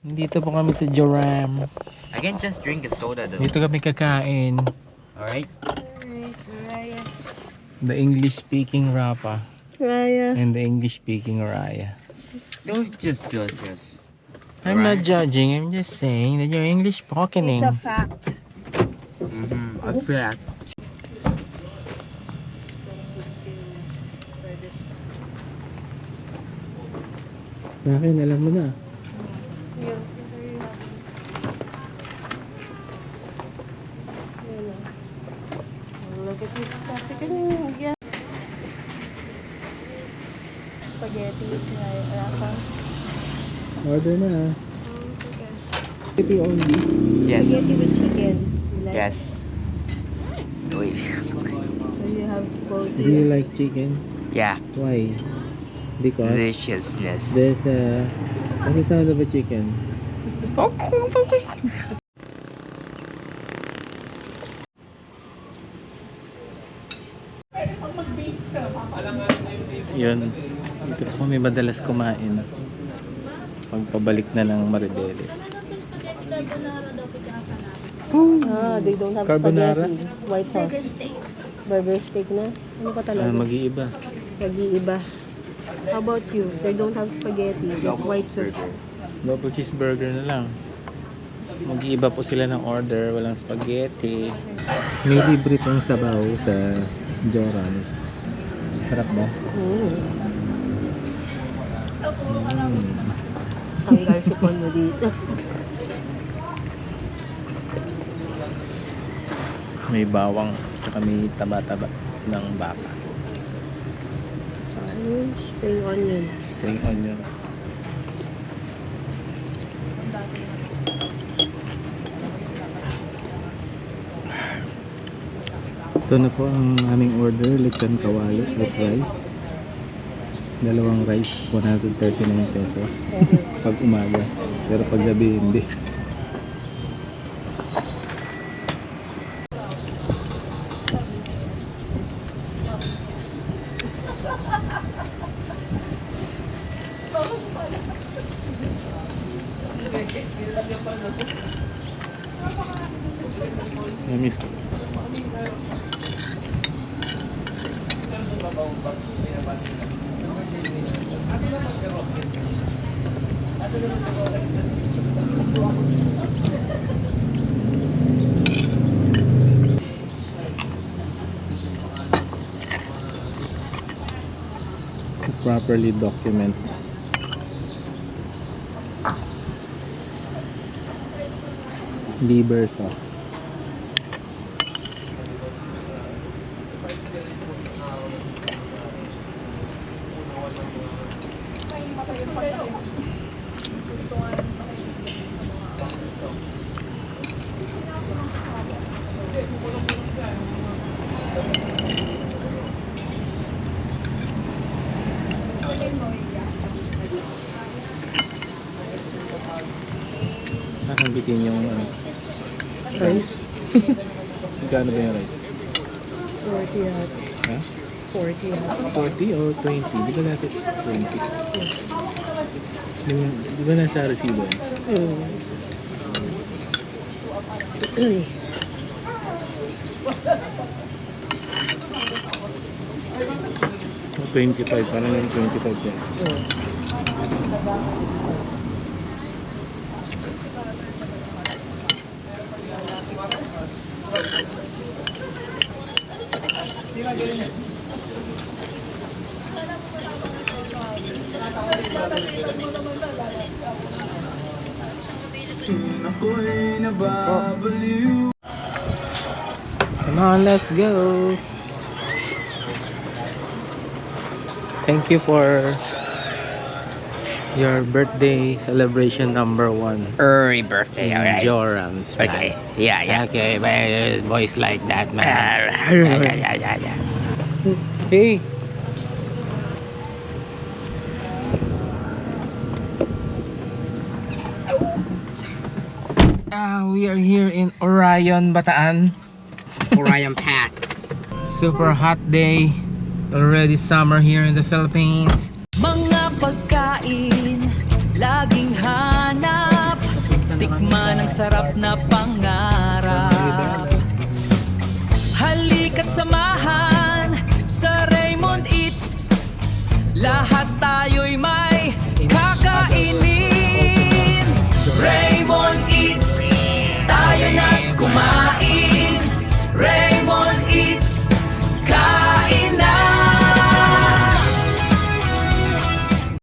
Dito po kami sa Joram. I can just drink a soda though. Dito kami kakain. Alright? Raya. The English speaking Rapa Raya. and the English speaking Raya. Don't just judge us. I'm not Alright. judging, I'm just saying that you're English spoken. It's a fact. A fact. Akin, alam mo na. Look at this stuff. Yeah. Spaghetti. Rapa. Order na. Okay. Ito only. Yes. Spaghetti with chicken. You like? Yes. Wait, sorry. So you have both. Do you like chicken? Yeah. Why? Because Deliciousness. there's a... What's the sound of a chicken? Yun. Dito po kami madalas kumain. Pagpabalik na lang Maribeles. Ah, they don't have Carbonara? spaghetti. White sauce. Burger steak na? Ano pa talaga? Mag-iiba. Nag-iiba. How about you? They don't have spaghetti, just white sauce. Double cheeseburger na lang. Mag-iiba po sila ng order. Walang spaghetti. May libre pong sabaw sa Joram's. Sarap ba? Tanggal si Pono dito. May bawang. Tsaka may taba-taba ng baka. Ano? Spring onions. Spring onion. Ito na po ang aming order, lechon kawali with rice. Dalawang rice, 139 pesos. Pag umaga. Pero pag gabi, hindi. Namiss ko. To properly document liver sauce. Nakambitin yung rice. Magkano ba yung rice? 40 at. Ha? 40 at. 40 or 20? Di ba natin 20? Di ba nasa resibo yan? Oh, 25, parang yung 25 yan. Come on, let's go. Thank you for your birthday celebration number 1. Early birthday, in alright? Joram's. Okay. Yeah, yeah. Okay, but voice like that, man. Yeah. Hey. We are here in Orion, Bataan. Orion Pats. Super hot day. Already summer here in the Philippines. Mga pagkain laging hanap matikman ang sarap na pangarap.